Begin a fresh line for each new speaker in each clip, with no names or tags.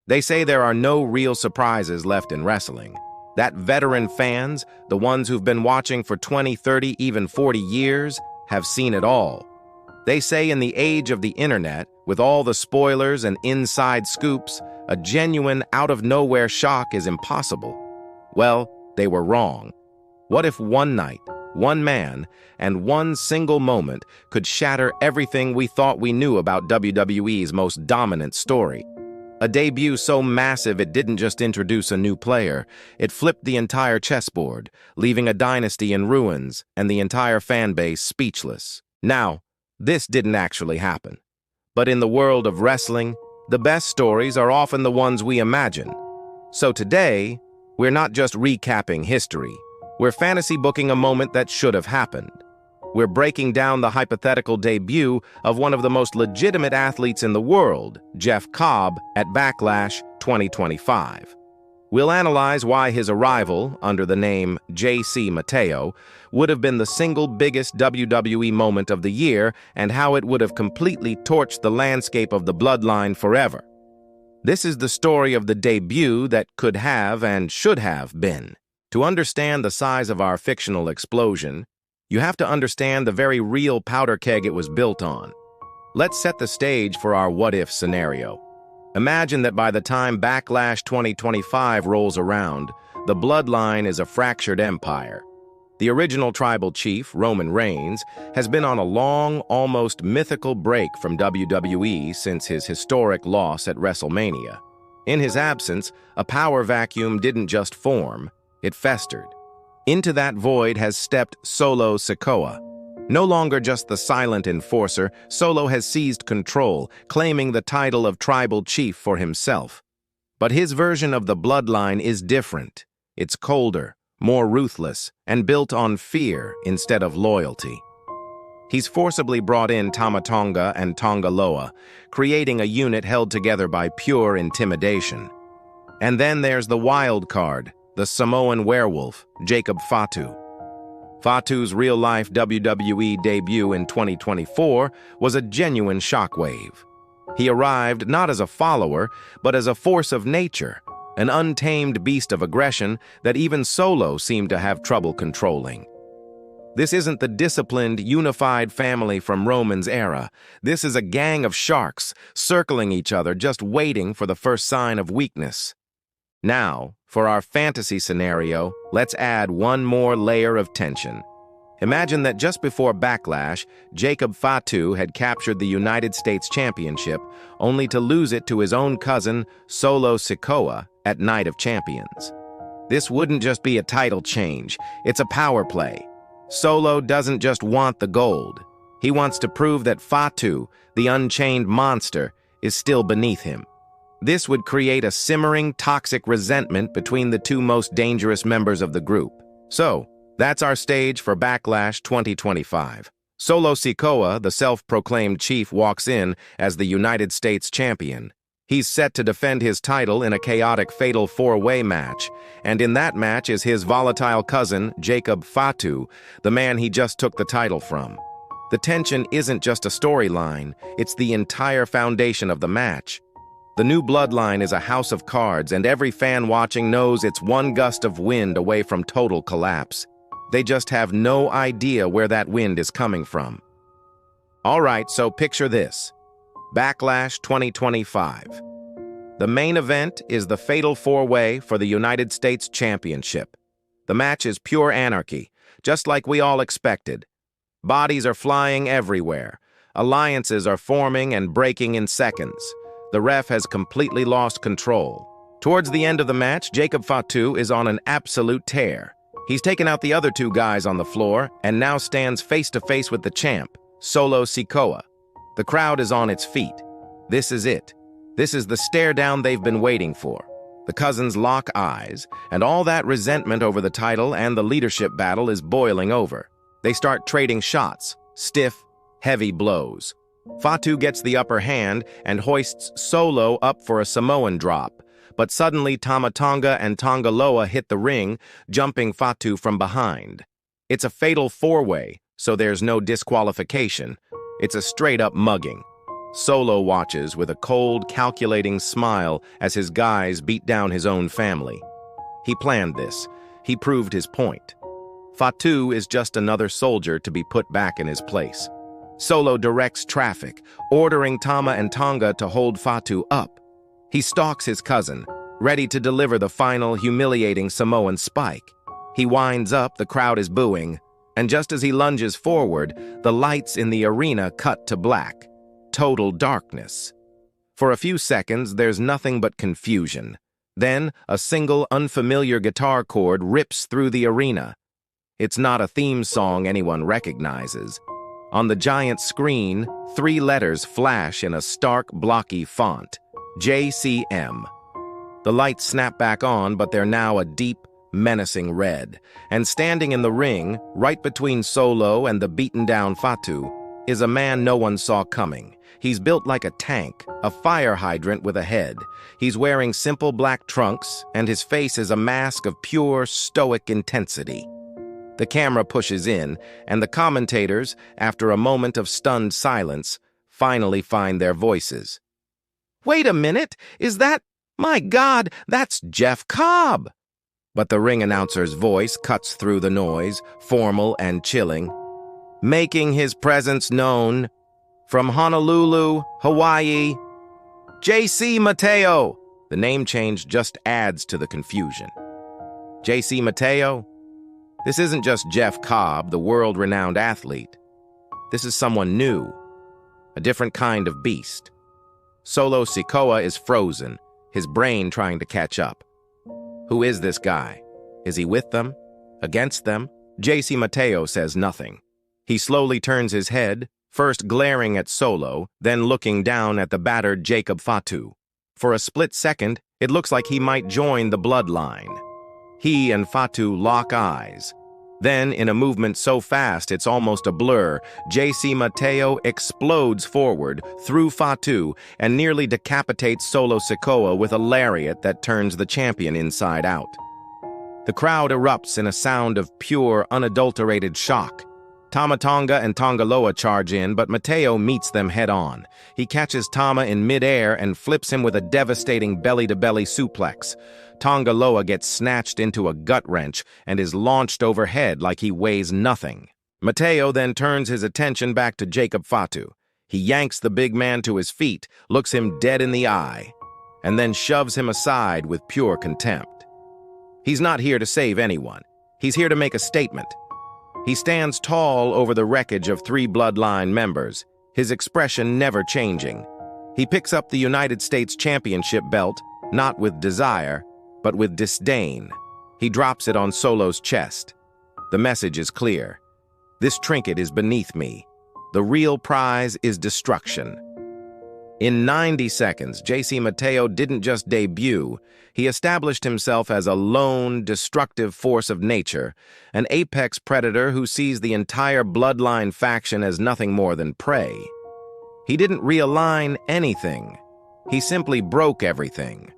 They say there are no real surprises left in wrestling. That veteran fans, the ones who've been watching for 20, 30, even 40 years, have seen it all. They say in the age of the internet, with all the spoilers and inside scoops, a genuine out-of-nowhere shock is impossible. Well, they were wrong. What if one night, one man, and one single moment could shatter everything we thought we knew about WWE's most dominant story? A debut so massive it didn't just introduce a new player, it flipped the entire chessboard, leaving a dynasty in ruins and the entire fan base speechless. Now, this didn't actually happen. But in the world of wrestling, the best stories are often the ones we imagine. So today, we're not just recapping history. We're fantasy booking a moment that should have happened. We're breaking down the hypothetical debut of one of the most legitimate athletes in the world, Jeff Cobb, at Backlash 2025. We'll analyze why his arrival, under the name JC Mateo, would have been the single biggest WWE moment of the year and how it would have completely torched the landscape of the Bloodline forever. This is the story of the debut that could have and should have been. To understand the size of our fictional explosion, you have to understand the very real powder keg it was built on. Let's set the stage for our what-if scenario. Imagine that by the time Backlash 2025 rolls around, the Bloodline is a fractured empire. The original tribal chief, Roman Reigns, has been on a long, almost mythical break from WWE since his historic loss at WrestleMania. In his absence, a power vacuum didn't just form, it festered. Into that void has stepped Solo Sikoa. No longer just the silent enforcer, Solo has seized control, claiming the title of tribal chief for himself. But his version of the Bloodline is different. It's colder, more ruthless, and built on fear instead of loyalty. He's forcibly brought in Tama Tonga and Tonga Loa, creating a unit held together by pure intimidation. And then there's the wild card, the Samoan werewolf, Jacob Fatu. Fatu's real-life WWE debut in 2024 was a genuine shockwave. He arrived not as a follower, but as a force of nature, an untamed beast of aggression that even Solo seemed to have trouble controlling. This isn't the disciplined, unified family from Roman's era. This is a gang of sharks, circling each other, just waiting for the first sign of weakness. Now, for our fantasy scenario, let's add one more layer of tension. Imagine that just before Backlash, Jacob Fatu had captured the United States Championship, only to lose it to his own cousin, Solo Sikoa, at Night of Champions. This wouldn't just be a title change, it's a power play. Solo doesn't just want the gold. He wants to prove that Fatu, the unchained monster, is still beneath him. This would create a simmering, toxic resentment between the two most dangerous members of the group. So, that's our stage for Backlash 2025. Solo Sikoa, the self-proclaimed chief, walks in as the United States champion. He's set to defend his title in a chaotic fatal four-way match, and in that match is his volatile cousin, Jacob Fatu, the man he just took the title from. The tension isn't just a storyline, it's the entire foundation of the match. The new Bloodline is a house of cards, and every fan watching knows it's one gust of wind away from total collapse. They just have no idea where that wind is coming from. All right, so picture this. Backlash 2025. The main event is the fatal four-way for the United States Championship. The match is pure anarchy, just like we all expected. Bodies are flying everywhere. Alliances are forming and breaking in seconds. The ref has completely lost control. Towards the end of the match, Jacob Fatu is on an absolute tear. He's taken out the other two guys on the floor and now stands face-to-face with the champ, Solo Sikoa. The crowd is on its feet. This is it. This is the stare-down they've been waiting for. The cousins lock eyes, and all that resentment over the title and the leadership battle is boiling over. They start trading shots, stiff, heavy blows. Fatu gets the upper hand and hoists Solo up for a Samoan drop, but suddenly Tama Tonga and Tonga Loa hit the ring, jumping Fatu from behind. It's a fatal four-way, so there's no disqualification. It's a straight-up mugging. Solo watches with a cold, calculating smile as his guys beat down his own family. He planned this. He proved his point. Fatu is just another soldier to be put back in his place. Solo directs traffic, ordering Tama and Tonga to hold Fatu up. He stalks his cousin, ready to deliver the final humiliating Samoan spike. He winds up, the crowd is booing, and just as he lunges forward, the lights in the arena cut to black. Total darkness. For a few seconds, there's nothing but confusion. Then, a single unfamiliar guitar chord rips through the arena. It's not a theme song anyone recognizes. On the giant screen, 3 letters flash in a stark, blocky font. JCM. The lights snap back on, but they're now a deep, menacing red. And standing in the ring, right between Solo and the beaten-down Fatu, is a man no one saw coming. He's built like a tank, a fire hydrant with a head. He's wearing simple black trunks, and his face is a mask of pure, stoic intensity. The camera pushes in, and the commentators, after a moment of stunned silence, finally find their voices. "Wait a minute, is that... My God, that's Jeff Cobb!" But the ring announcer's voice cuts through the noise, formal and chilling. Making his presence known, from Honolulu, Hawaii, JC Mateo. The name change just adds to the confusion. JC Mateo? This isn't just Jeff Cobb, the world-renowned athlete. This is someone new, a different kind of beast. Solo Sikoa is frozen, his brain trying to catch up. Who is this guy? Is he with them? Against them? JC Mateo says nothing. He slowly turns his head, first glaring at Solo, then looking down at the battered Jacob Fatu. For a split second, it looks like he might join the bloodline. He and Fatu lock eyes. Then, in a movement so fast it's almost a blur, JC Mateo explodes forward, through Fatu, and nearly decapitates Solo Sikoa with a lariat that turns the champion inside out. The crowd erupts in a sound of pure, unadulterated shock. Tama Tonga and Tonga Loa charge in, but Mateo meets them head-on. He catches Tama in mid-air and flips him with a devastating belly-to-belly suplex. Tonga Loa gets snatched into a gut wrench and is launched overhead like he weighs nothing. Mateo then turns his attention back to Jacob Fatu. He yanks the big man to his feet, looks him dead in the eye, and then shoves him aside with pure contempt. He's not here to save anyone. He's here to make a statement. He stands tall over the wreckage of 3 bloodline members, his expression never changing. He picks up the United States Championship belt, not with desire, but with disdain. He drops it on Solo's chest. The message is clear. This trinket is beneath me. The real prize is destruction. In 90 seconds, JC Mateo didn't just debut. He established himself as a lone, destructive force of nature, an apex predator who sees the entire bloodline faction as nothing more than prey. He didn't realign anything. He simply broke everything.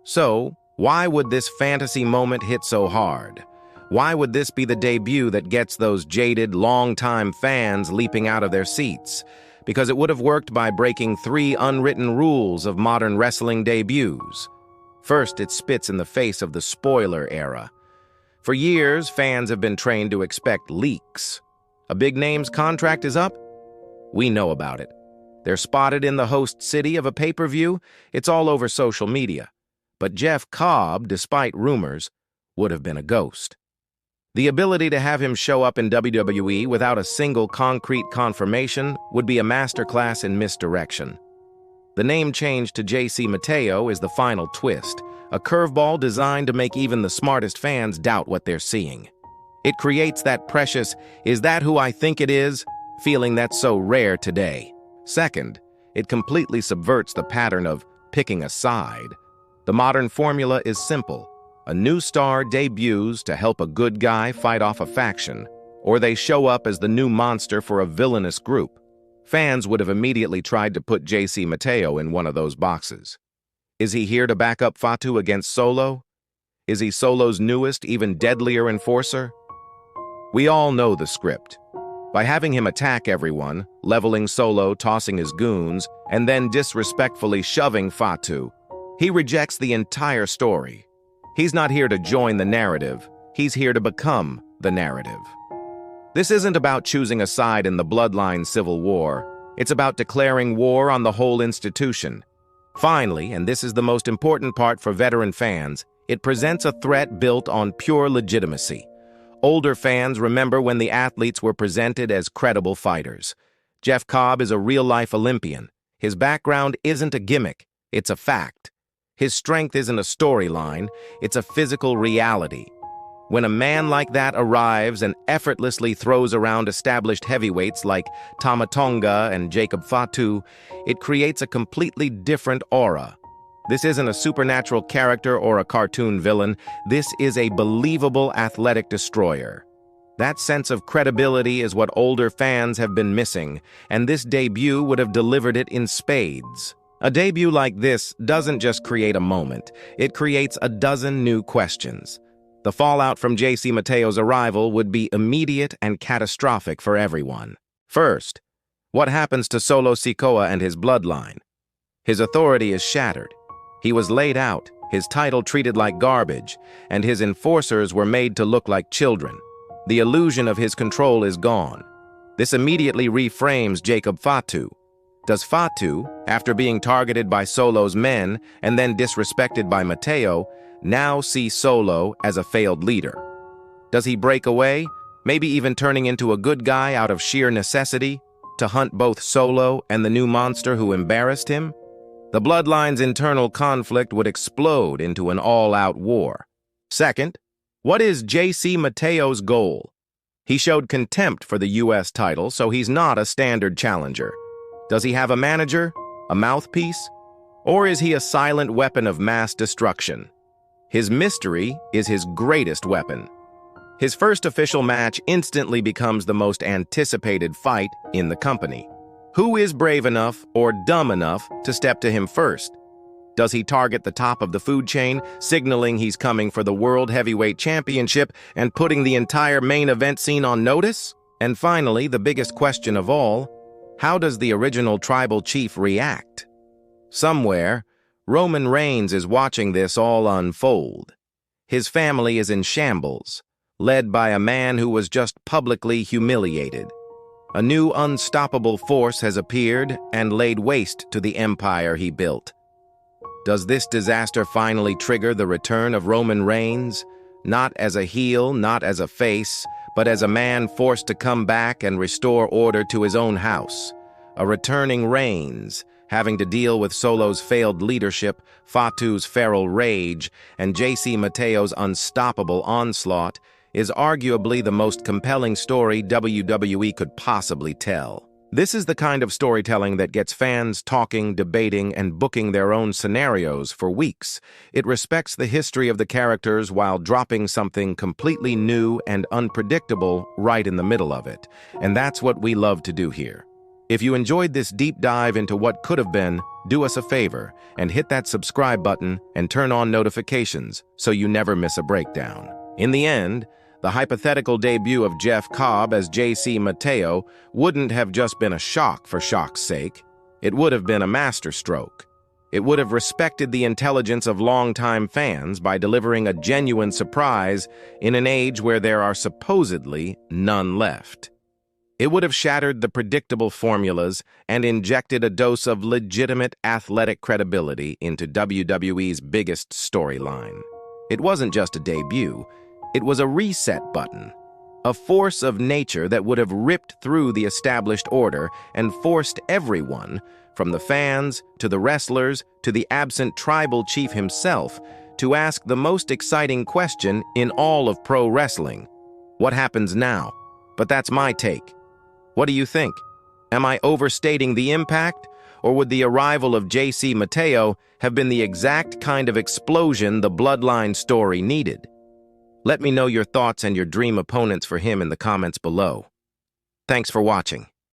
So, why would this fantasy moment hit so hard? Why would this be the debut that gets those jaded, long-time fans leaping out of their seats? Because it would have worked by breaking 3 unwritten rules of modern wrestling debuts. First, it spits in the face of the spoiler era. For years, fans have been trained to expect leaks. A big name's contract is up? We know about it. They're spotted in the host city of a pay-per-view. It's all over social media. But Jeff Cobb, despite rumors, would have been a ghost. The ability to have him show up in WWE without a single concrete confirmation would be a masterclass in misdirection. The name change to JC Mateo is the final twist, a curveball designed to make even the smartest fans doubt what they're seeing. It creates that precious, "is that who I think it is?" feeling that's so rare today. Second, it completely subverts the pattern of picking a side. The modern formula is simple. A new star debuts to help a good guy fight off a faction, or they show up as the new monster for a villainous group. Fans would have immediately tried to put JC Mateo in one of those boxes. Is he here to back up Fatu against Solo? Is he Solo's newest, even deadlier enforcer? We all know the script. By having him attack everyone, leveling Solo, tossing his goons, and then disrespectfully shoving Fatu. He rejects the entire story. He's not here to join the narrative. He's here to become the narrative. This isn't about choosing a side in the Bloodline Civil War. It's about declaring war on the whole institution. Finally, and this is the most important part for veteran fans, it presents a threat built on pure legitimacy. Older fans remember when the athletes were presented as credible fighters. Jeff Cobb is a real-life Olympian. His background isn't a gimmick, it's a fact. His strength isn't a storyline, it's a physical reality. When a man like that arrives and effortlessly throws around established heavyweights like Tama Tonga and Jacob Fatu, it creates a completely different aura. This isn't a supernatural character or a cartoon villain. This is a believable athletic destroyer. That sense of credibility is what older fans have been missing, and this debut would have delivered it in spades. A debut like this doesn't just create a moment, it creates a dozen new questions. The fallout from JC Mateo's arrival would be immediate and catastrophic for everyone. First, what happens to Solo Sikoa and his bloodline? His authority is shattered. He was laid out, his title treated like garbage, and his enforcers were made to look like children. The illusion of his control is gone. This immediately reframes Jacob Fatu. Does Fatu, after being targeted by Solo's men and then disrespected by Mateo, now see Solo as a failed leader? Does he break away, maybe even turning into a good guy out of sheer necessity, to hunt both Solo and the new monster who embarrassed him? The Bloodline's internal conflict would explode into an all-out war. Second, what is JC Mateo's goal? He showed contempt for the U.S. title, so he's not a standard challenger. Does he have a manager, a mouthpiece, or is he a silent weapon of mass destruction? His mystery is his greatest weapon. His first official match instantly becomes the most anticipated fight in the company. Who is brave enough or dumb enough to step to him first? Does he target the top of the food chain, signaling he's coming for the World Heavyweight Championship and putting the entire main event scene on notice? And finally, the biggest question of all, how does the original tribal chief react? Somewhere, Roman Reigns is watching this all unfold. His family is in shambles, led by a man who was just publicly humiliated. A new unstoppable force has appeared and laid waste to the empire he built. Does this disaster finally trigger the return of Roman Reigns? Not as a heel, not as a face, but as a man forced to come back and restore order to his own house. A returning Reigns, having to deal with Solo's failed leadership, Fatu's feral rage, and JC Mateo's unstoppable onslaught, is arguably the most compelling story WWE could possibly tell. This is the kind of storytelling that gets fans talking, debating, and booking their own scenarios for weeks. It respects the history of the characters while dropping something completely new and unpredictable right in the middle of it. And that's what we love to do here. If you enjoyed this deep dive into what could have been, do us a favor and hit that subscribe button and turn on notifications so you never miss a breakdown. In the end, the hypothetical debut of Jeff Cobb as JC Mateo wouldn't have just been a shock for shock's sake. It would have been a masterstroke. It would have respected the intelligence of longtime fans by delivering a genuine surprise in an age where there are supposedly none left. It would have shattered the predictable formulas and injected a dose of legitimate athletic credibility into WWE's biggest storyline. It wasn't just a debut. It was a reset button, a force of nature that would have ripped through the established order and forced everyone, from the fans to the wrestlers to the absent tribal chief himself, to ask the most exciting question in all of pro wrestling. What happens now? But that's my take. What do you think? Am I overstating the impact? Or would the arrival of JC Mateo have been the exact kind of explosion the Bloodline story needed? Let me know your thoughts and your dream opponents for him in the comments below. Thanks for watching.